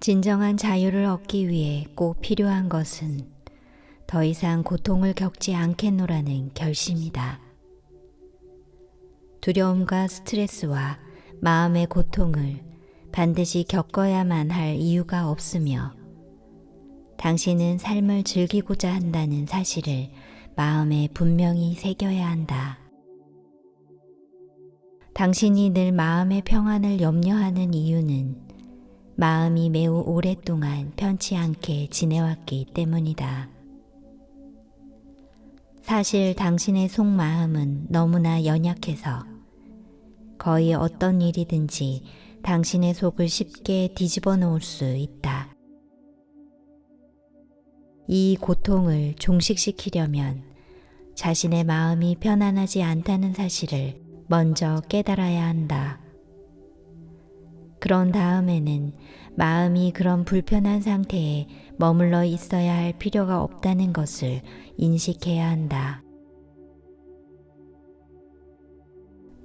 진정한 자유를 얻기 위해 꼭 필요한 것은 더 이상 고통을 겪지 않겠노라는 결심이다. 두려움과 스트레스와 마음의 고통을 반드시 겪어야만 할 이유가 없으며 당신은 삶을 즐기고자 한다는 사실을 마음에 분명히 새겨야 한다. 당신이 늘 마음의 평안을 염려하는 이유는 마음이 매우 오랫동안 편치 않게 지내왔기 때문이다. 사실 당신의 속마음은 너무나 연약해서 거의 어떤 일이든지 당신의 속을 쉽게 뒤집어 놓을 수 있다. 이 고통을 종식시키려면 자신의 마음이 편안하지 않다는 사실을 먼저 깨달아야 한다. 그런 다음에는 마음이 그런 불편한 상태에 머물러 있어야 할 필요가 없다는 것을 인식해야 한다.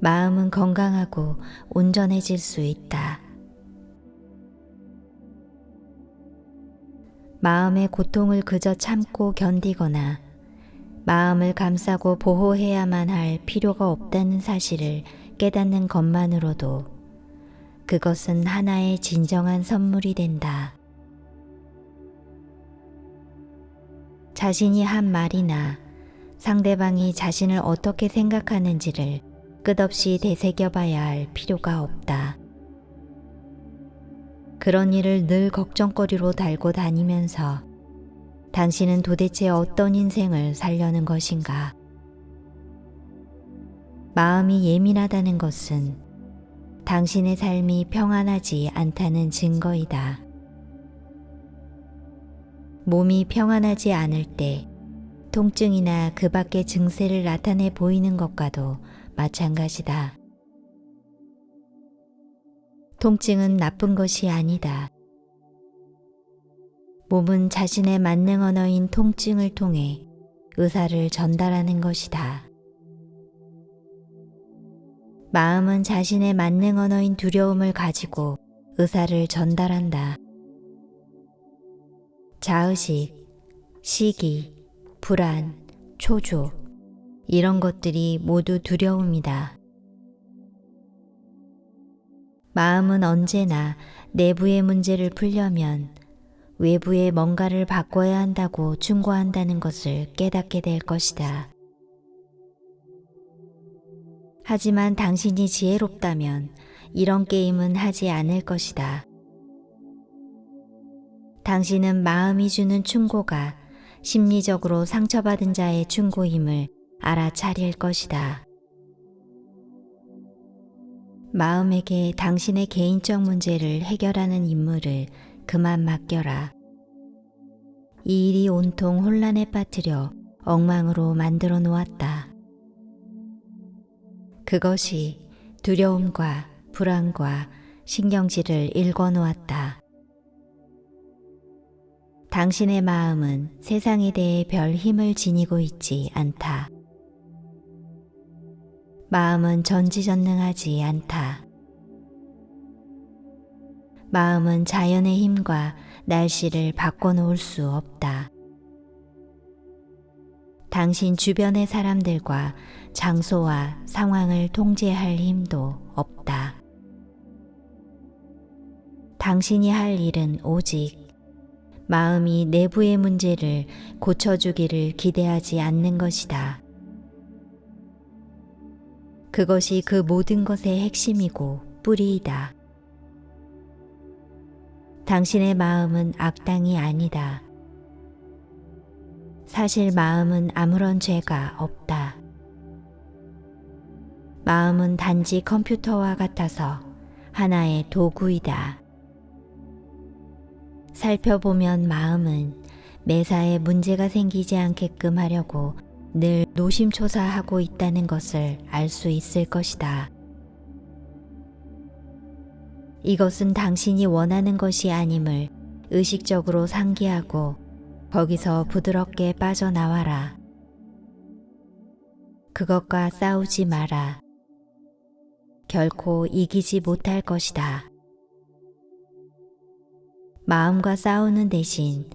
마음은 건강하고 온전해질 수 있다. 마음의 고통을 그저 참고 견디거나 마음을 감싸고 보호해야만 할 필요가 없다는 사실을 깨닫는 것만으로도 그것은 하나의 진정한 선물이 된다. 자신이 한 말이나 상대방이 자신을 어떻게 생각하는지를 끝없이 되새겨봐야 할 필요가 없다. 그런 일을 늘 걱정거리로 달고 다니면서 당신은 도대체 어떤 인생을 살려는 것인가? 마음이 예민하다는 것은 당신의 삶이 평안하지 않다는 증거이다. 몸이 평안하지 않을 때 통증이나 그 밖의 증세를 나타내 보이는 것과도 마찬가지다. 통증은 나쁜 것이 아니다. 몸은 자신의 만능 언어인 통증을 통해 의사를 전달하는 것이다. 마음은 자신의 만능 언어인 두려움을 가지고 의사를 전달한다. 자의식, 시기, 불안, 초조, 이런 것들이 모두 두려움이다. 마음은 언제나 내부의 문제를 풀려면 외부의 뭔가를 바꿔야 한다고 충고한다는 것을 깨닫게 될 것이다. 하지만 당신이 지혜롭다면 이런 게임은 하지 않을 것이다. 당신은 마음이 주는 충고가 심리적으로 상처받은 자의 충고임을 알아차릴 것이다. 마음에게 당신의 개인적 문제를 해결하는 임무를 그만 맡겨라. 이 일이 온통 혼란에 빠뜨려 엉망으로 만들어 놓았다. 그것이 두려움과 불안과 신경질을 일궈 놓았다. 당신의 마음은 세상에 대해 별 힘을 지니고 있지 않다. 마음은 전지전능하지 않다. 마음은 자연의 힘과 날씨를 바꿔놓을 수 없다. 당신 주변의 사람들과 장소와 상황을 통제할 힘도 없다. 당신이 할 일은 오직 마음이 내부의 문제를 고쳐주기를 기대하지 않는 것이다. 그것이 그 모든 것의 핵심이고 뿌리이다. 당신의 마음은 악당이 아니다. 사실 마음은 아무런 죄가 없다. 마음은 단지 컴퓨터와 같아서 하나의 도구이다. 살펴보면 마음은 매사에 문제가 생기지 않게끔 하려고 늘 노심초사하고 있다는 것을 알 수 있을 것이다. 이것은 당신이 원하는 것이 아님을 의식적으로 상기하고 거기서 부드럽게 빠져나와라. 그것과 싸우지 마라. 결코 이기지 못할 것이다. 마음과 싸우는 대신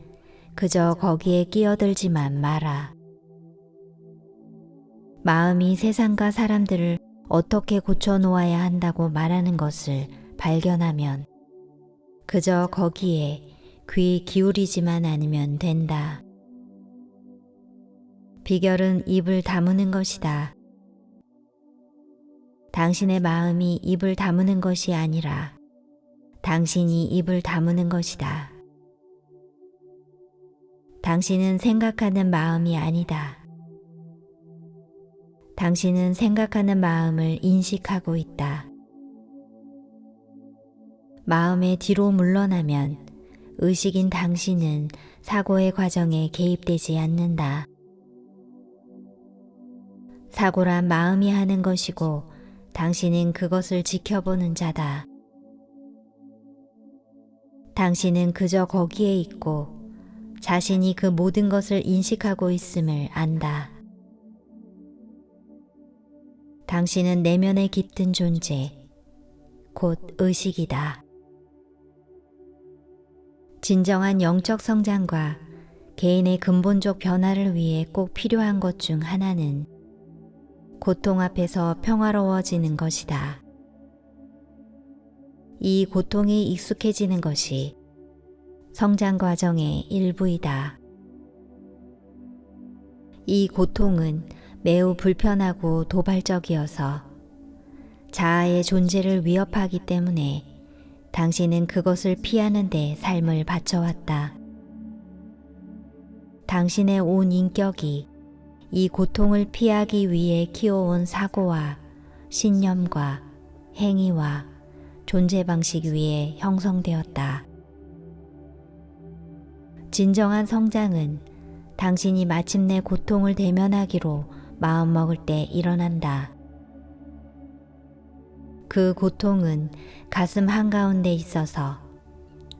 그저 거기에 끼어들지만 마라. 마음이 세상과 사람들을 어떻게 고쳐놓아야 한다고 말하는 것을 발견하면 그저 거기에 귀 기울이지만 않으면 된다. 비결은 입을 다무는 것이다. 당신의 마음이 입을 다무는 것이 아니라 당신이 입을 다무는 것이다. 당신은 생각하는 마음이 아니다. 당신은 생각하는 마음을 인식하고 있다. 마음의 뒤로 물러나면 의식인 당신은 사고의 과정에 개입되지 않는다. 사고란 마음이 하는 것이고 당신은 그것을 지켜보는 자다. 당신은 그저 거기에 있고 자신이 그 모든 것을 인식하고 있음을 안다. 당신은 내면에 깃든 존재, 곧 의식이다. 진정한 영적 성장과 개인의 근본적 변화를 위해 꼭 필요한 것 중 하나는 고통 앞에서 평화로워지는 것이다. 이 고통에 익숙해지는 것이 성장 과정의 일부이다. 이 고통은 매우 불편하고 도발적이어서 자아의 존재를 위협하기 때문에 당신은 그것을 피하는 데 삶을 바쳐왔다. 당신의 온 인격이 이 고통을 피하기 위해 키워온 사고와 신념과 행위와 존재 방식 위에 형성되었다. 진정한 성장은 당신이 마침내 고통을 대면하기로 마음먹을 때 일어난다. 그 고통은 가슴 한가운데 있어서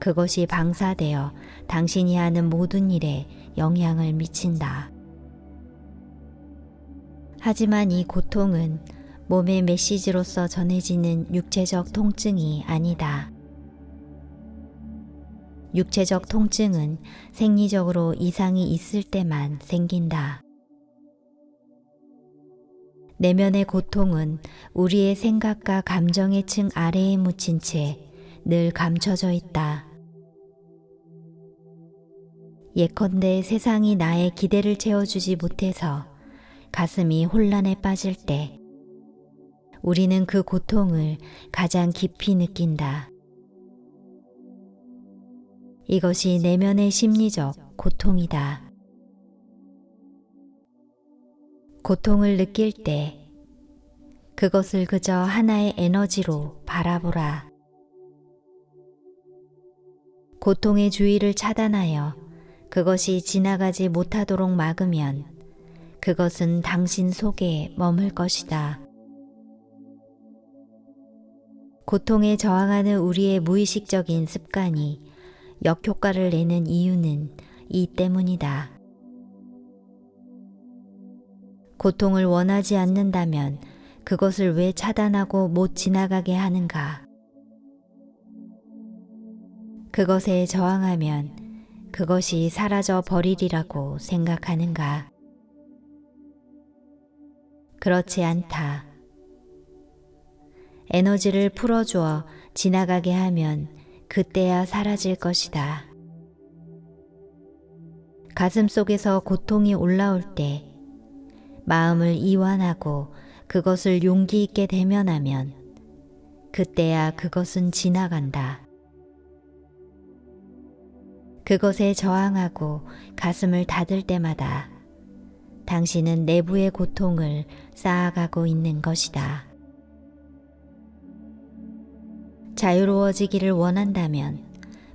그것이 방사되어 당신이 하는 모든 일에 영향을 미친다. 하지만 이 고통은 몸의 메시지로서 전해지는 육체적 통증이 아니다. 육체적 통증은 생리적으로 이상이 있을 때만 생긴다. 내면의 고통은 우리의 생각과 감정의 층 아래에 묻힌 채 늘 감춰져 있다. 예컨대 세상이 나의 기대를 채워주지 못해서 가슴이 혼란에 빠질 때 우리는 그 고통을 가장 깊이 느낀다. 이것이 내면의 심리적 고통이다. 고통을 느낄 때 그것을 그저 하나의 에너지로 바라보라. 고통의 주의를 차단하여 그것이 지나가지 못하도록 막으면 그것은 당신 속에 머물 것이다. 고통에 저항하는 우리의 무의식적인 습관이 역효과를 내는 이유는 이 때문이다. 고통을 원하지 않는다면 그것을 왜 차단하고 못 지나가게 하는가? 그것에 저항하면 그것이 사라져 버리리라고 생각하는가? 그렇지 않다. 에너지를 풀어주어 지나가게 하면 그때야 사라질 것이다. 가슴 속에서 고통이 올라올 때 마음을 이완하고 그것을 용기 있게 대면하면 그때야 그것은 지나간다. 그것에 저항하고 가슴을 닫을 때마다 당신은 내부의 고통을 쌓아가고 있는 것이다. 자유로워지기를 원한다면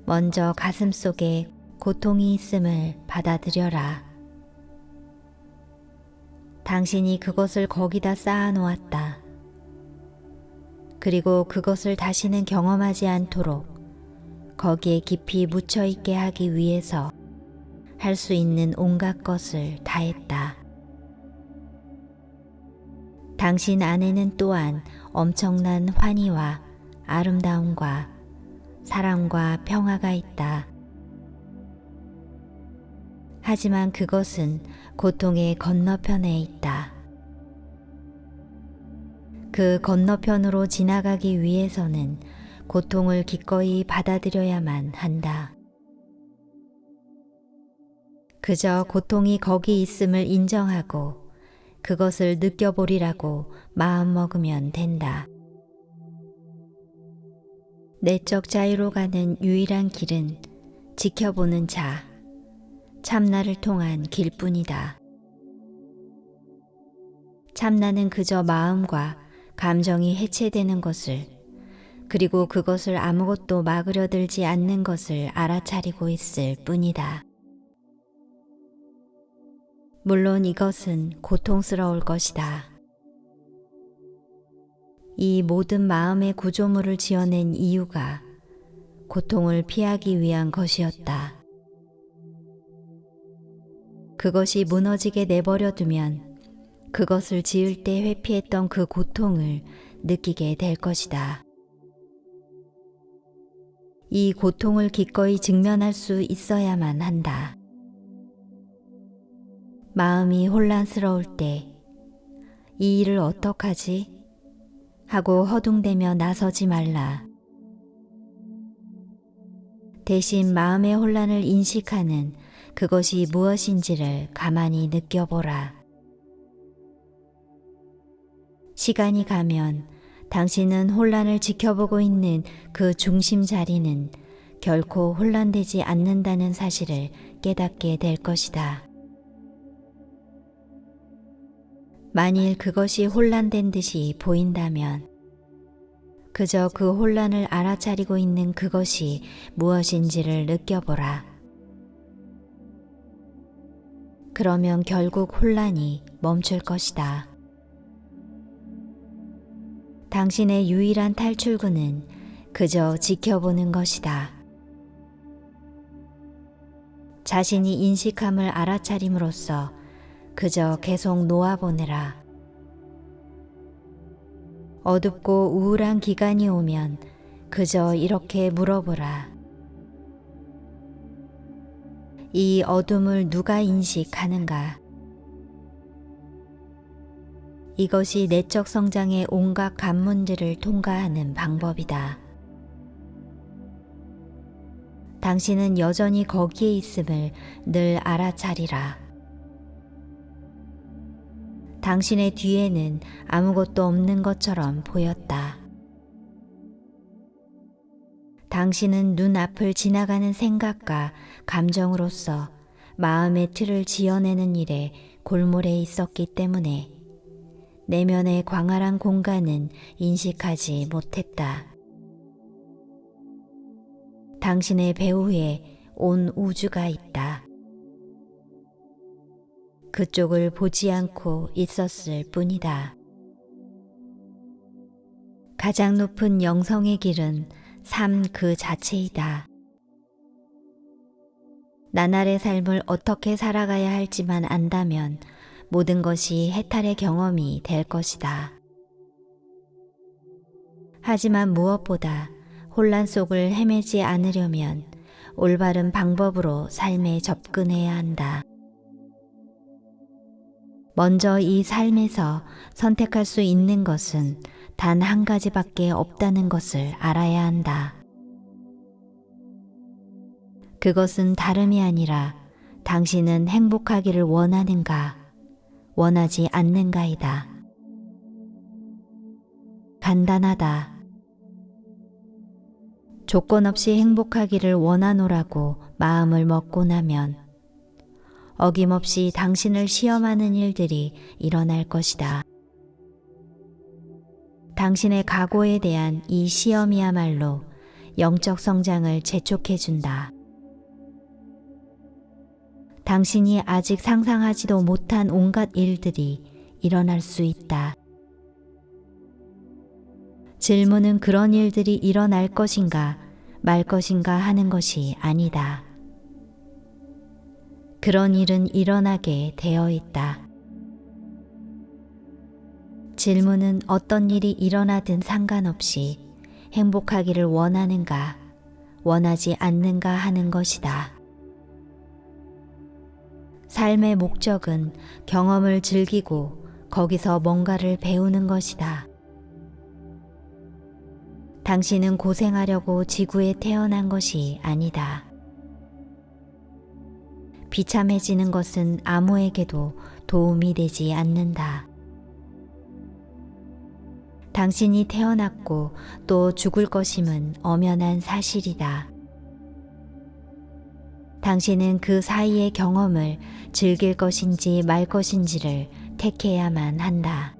먼저 가슴 속에 고통이 있음을 받아들여라. 당신이 그것을 거기다 쌓아놓았다. 그리고 그것을 다시는 경험하지 않도록 거기에 깊이 묻혀 있게 하기 위해서 할 수 있는 온갖 것을 다했다. 당신 안에는 또한 엄청난 환희와 아름다움과 사랑과 평화가 있다. 하지만 그것은 고통의 건너편에 있다. 그 건너편으로 지나가기 위해서는 고통을 기꺼이 받아들여야만 한다. 그저 고통이 거기 있음을 인정하고 그것을 느껴보리라고 마음먹으면 된다. 내적 자유로 가는 유일한 길은 지켜보는 자, 참나를 통한 길뿐이다. 참나는 그저 마음과 감정이 해체되는 것을, 그리고 그것을 아무것도 막으려 들지 않는 것을 알아차리고 있을 뿐이다. 물론 이것은 고통스러울 것이다. 이 모든 마음의 구조물을 지어낸 이유가 고통을 피하기 위한 것이었다. 그것이 무너지게 내버려 두면 그것을 지을 때 회피했던 그 고통을 느끼게 될 것이다. 이 고통을 기꺼이 직면할 수 있어야만 한다. 마음이 혼란스러울 때 이 일을 어떡하지? 하고 허둥대며 나서지 말라. 대신 마음의 혼란을 인식하는 그것이 무엇인지를 가만히 느껴보라. 시간이 가면 당신은 혼란을 지켜보고 있는 그 중심 자리는 결코 혼란되지 않는다는 사실을 깨닫게 될 것이다. 만일 그것이 혼란된 듯이 보인다면 그저 그 혼란을 알아차리고 있는 그것이 무엇인지를 느껴보라. 그러면 결국 혼란이 멈출 것이다. 당신의 유일한 탈출구는 그저 지켜보는 것이다. 자신이 인식함을 알아차림으로써 그저 계속 놓아보느라. 어둡고 우울한 기간이 오면 그저 이렇게 물어보라. 이 어둠을 누가 인식하는가? 이것이 내적 성장의 온갖 관문들을 통과하는 방법이다. 당신은 여전히 거기에 있음을 늘 알아차리라. 당신의 뒤에는 아무것도 없는 것처럼 보였다. 당신은 눈앞을 지나가는 생각과 감정으로서 마음의 틀을 지어내는 일에 골몰해 있었기 때문에 내면의 광활한 공간은 인식하지 못했다. 당신의 배후에 온 우주가 있다. 그쪽을 보지 않고 있었을 뿐이다. 가장 높은 영성의 길은 삶 그 자체이다. 나날의 삶을 어떻게 살아가야 할지만 안다면 모든 것이 해탈의 경험이 될 것이다. 하지만 무엇보다 혼란 속을 헤매지 않으려면 올바른 방법으로 삶에 접근해야 한다. 먼저 이 삶에서 선택할 수 있는 것은 단 한 가지밖에 없다는 것을 알아야 한다. 그것은 다름이 아니라 당신은 행복하기를 원하는가, 원하지 않는가이다. 간단하다. 조건 없이 행복하기를 원하노라고 마음을 먹고 나면 어김없이 당신을 시험하는 일들이 일어날 것이다. 당신의 각오에 대한 이 시험이야말로 영적 성장을 재촉해준다. 당신이 아직 상상하지도 못한 온갖 일들이 일어날 수 있다. 질문은 그런 일들이 일어날 것인가 말 것인가 하는 것이 아니다. 그런 일은 일어나게 되어 있다. 질문은 어떤 일이 일어나든 상관없이 행복하기를 원하는가, 원하지 않는가 하는 것이다. 삶의 목적은 경험을 즐기고 거기서 뭔가를 배우는 것이다. 당신은 고생하려고 지구에 태어난 것이 아니다. 비참해지는 것은 아무에게도 도움이 되지 않는다. 당신이 태어났고 또 죽을 것임은 엄연한 사실이다. 당신은 그 사이의 경험을 즐길 것인지 말 것인지를 택해야만 한다.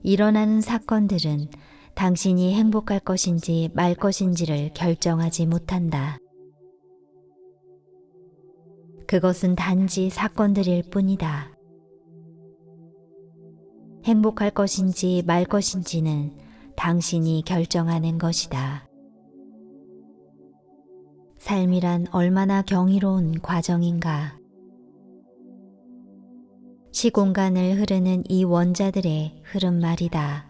일어나는 사건들은 당신이 행복할 것인지 말 것인지를 결정하지 못한다. 그것은 단지 사건들일 뿐이다. 행복할 것인지 말 것인지는 당신이 결정하는 것이다. 삶이란 얼마나 경이로운 과정인가. 시공간을 흐르는 이 원자들의 흐름 말이다.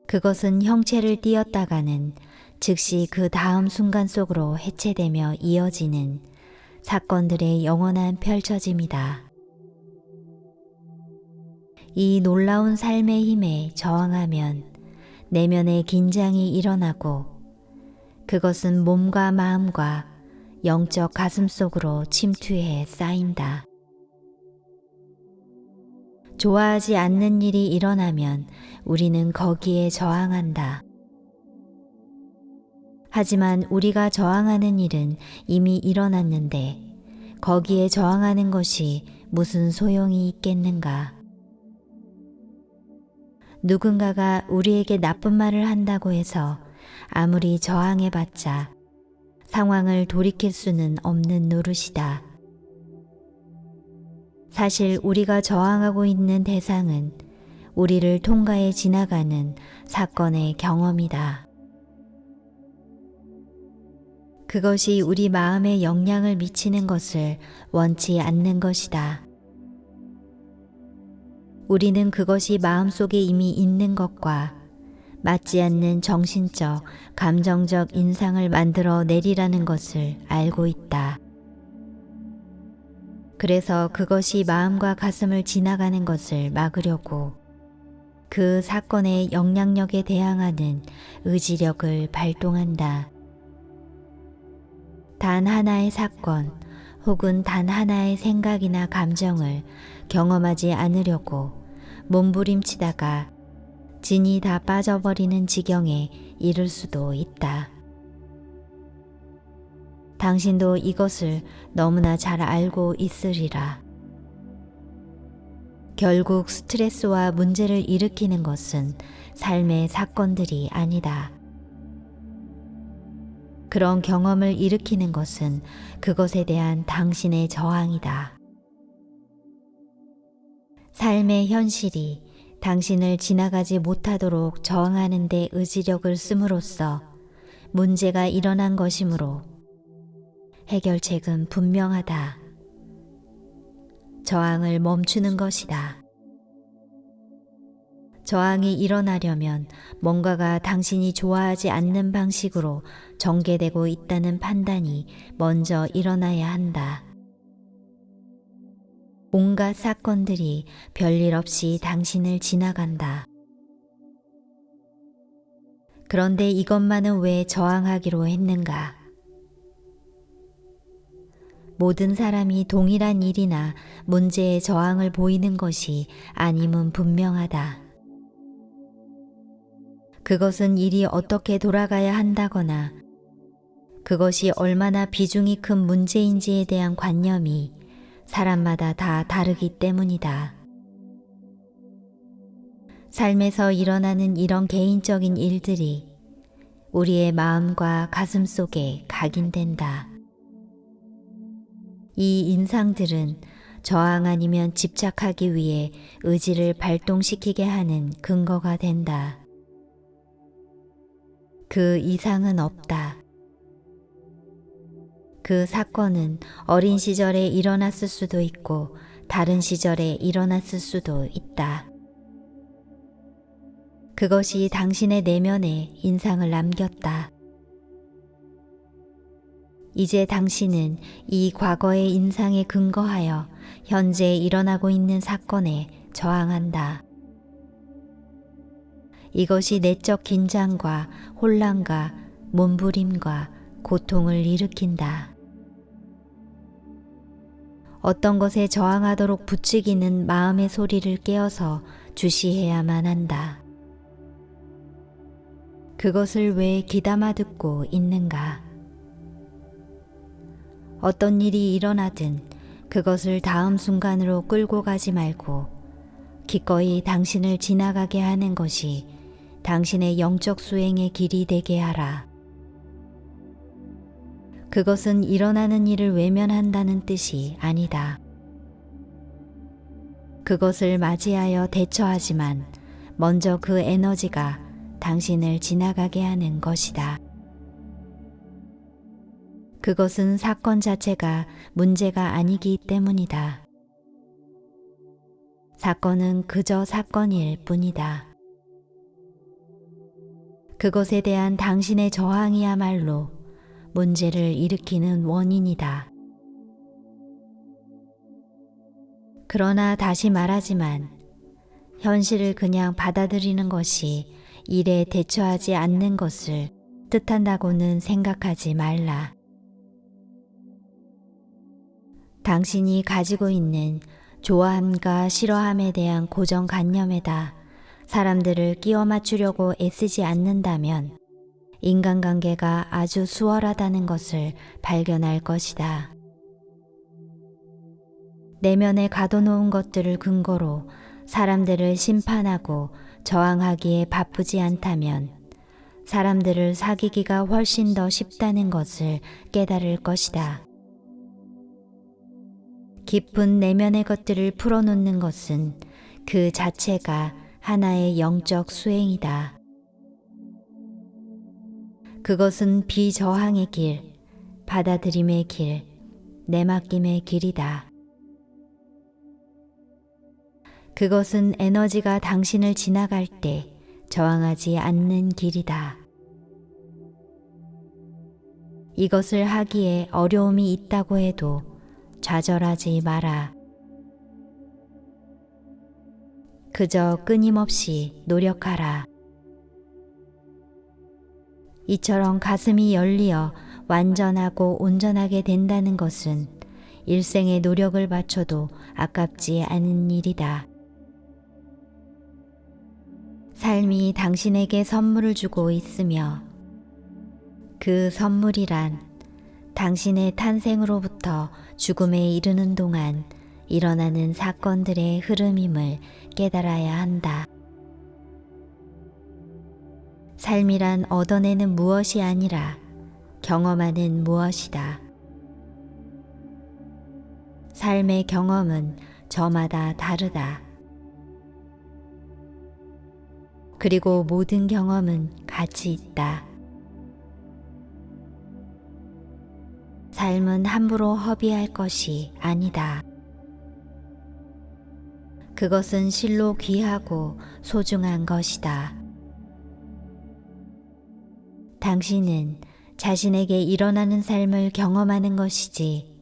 그것은 형체를 띄었다가는 즉시 그 다음 순간 속으로 해체되며 이어지는 사건들의 영원한 펼쳐짐이다. 이 놀라운 삶의 힘에 저항하면 내면의 긴장이 일어나고 그것은 몸과 마음과 영적 가슴 속으로 침투해 쌓인다. 좋아하지 않는 일이 일어나면 우리는 거기에 저항한다. 하지만 우리가 저항하는 일은 이미 일어났는데 거기에 저항하는 것이 무슨 소용이 있겠는가? 누군가가 우리에게 나쁜 말을 한다고 해서 아무리 저항해봤자 상황을 돌이킬 수는 없는 노릇이다. 사실 우리가 저항하고 있는 대상은 우리를 통과해 지나가는 사건의 경험이다. 그것이 우리 마음에 영향을 미치는 것을 원치 않는 것이다. 우리는 그것이 마음속에 이미 있는 것과 맞지 않는 정신적, 감정적 인상을 만들어 내리라는 것을 알고 있다. 그래서 그것이 마음과 가슴을 지나가는 것을 막으려고 그 사건의 영향력에 대항하는 의지력을 발동한다. 단 하나의 사건 혹은 단 하나의 생각이나 감정을 경험하지 않으려고 몸부림치다가 진이 다 빠져버리는 지경에 이를 수도 있다. 당신도 이것을 너무나 잘 알고 있으리라. 결국 스트레스와 문제를 일으키는 것은 삶의 사건들이 아니다. 그런 경험을 일으키는 것은 그것에 대한 당신의 저항이다. 삶의 현실이 당신을 지나가지 못하도록 저항하는 데 의지력을 씀으로써 문제가 일어난 것이므로 해결책은 분명하다. 저항을 멈추는 것이다. 저항이 일어나려면 뭔가가 당신이 좋아하지 않는 방식으로 전개되고 있다는 판단이 먼저 일어나야 한다. 온갖 사건들이 별일 없이 당신을 지나간다. 그런데 이것만은 왜 저항하기로 했는가? 모든 사람이 동일한 일이나 문제에 저항을 보이는 것이 아님은 분명하다. 그것은 일이 어떻게 돌아가야 한다거나 그것이 얼마나 비중이 큰 문제인지에 대한 관념이 사람마다 다 다르기 때문이다. 삶에서 일어나는 이런 개인적인 일들이 우리의 마음과 가슴 속에 각인된다. 이 인상들은 저항 아니면 집착하기 위해 의지를 발동시키게 하는 근거가 된다. 그 이상은 없다. 그 사건은 어린 시절에 일어났을 수도 있고 다른 시절에 일어났을 수도 있다. 그것이 당신의 내면에 인상을 남겼다. 이제 당신은 이 과거의 인상에 근거하여 현재 일어나고 있는 사건에 저항한다. 이것이 내적 긴장과 혼란과 몸부림과 고통을 일으킨다. 어떤 것에 저항하도록 부추기는 마음의 소리를 깨어서 주시해야만 한다. 그것을 왜 귀담아 듣고 있는가? 어떤 일이 일어나든 그것을 다음 순간으로 끌고 가지 말고 기꺼이 당신을 지나가게 하는 것이 당신의 영적 수행의 길이 되게 하라. 그것은 일어나는 일을 외면한다는 뜻이 아니다. 그것을 맞이하여 대처하지만 먼저 그 에너지가 당신을 지나가게 하는 것이다. 그것은 사건 자체가 문제가 아니기 때문이다. 사건은 그저 사건일 뿐이다. 그것에 대한 당신의 저항이야말로 문제를 일으키는 원인이다. 그러나 다시 말하지만 현실을 그냥 받아들이는 것이 일에 대처하지 않는 것을 뜻한다고는 생각하지 말라. 당신이 가지고 있는 좋아함과 싫어함에 대한 고정관념에다 사람들을 끼워 맞추려고 애쓰지 않는다면 인간관계가 아주 수월하다는 것을 발견할 것이다. 내면에 가둬놓은 것들을 근거로 사람들을 심판하고 저항하기에 바쁘지 않다면 사람들을 사귀기가 훨씬 더 쉽다는 것을 깨달을 것이다. 깊은 내면의 것들을 풀어놓는 것은 그 자체가 하나의 영적 수행이다. 그것은 비저항의 길, 받아들임의 길, 내맡김의 길이다. 그것은 에너지가 당신을 지나갈 때 저항하지 않는 길이다. 이것을 하기에 어려움이 있다고 해도 좌절하지 마라. 그저 끊임없이 노력하라. 이처럼 가슴이 열리어 완전하고 온전하게 된다는 것은 일생의 노력을 바쳐도 아깝지 않은 일이다. 삶이 당신에게 선물을 주고 있으며 그 선물이란 당신의 탄생으로부터 죽음에 이르는 동안 일어나는 사건들의 흐름임을 깨달아야 한다. 삶이란 얻어내는 무엇이 아니라 경험하는 무엇이다. 삶의 경험은 저마다 다르다. 그리고 모든 경험은 가치 있다. 삶은 함부로 허비할 것이 아니다. 그것은 실로 귀하고 소중한 것이다. 당신은 자신에게 일어나는 삶을 경험하는 것이지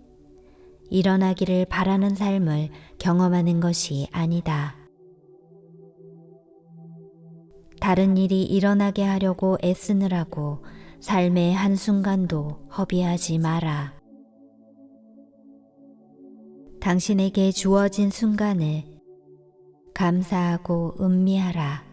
일어나기를 바라는 삶을 경험하는 것이 아니다. 다른 일이 일어나게 하려고 애쓰느라고 삶의 한순간도 허비하지 마라. 당신에게 주어진 순간을 감사하고 음미하라.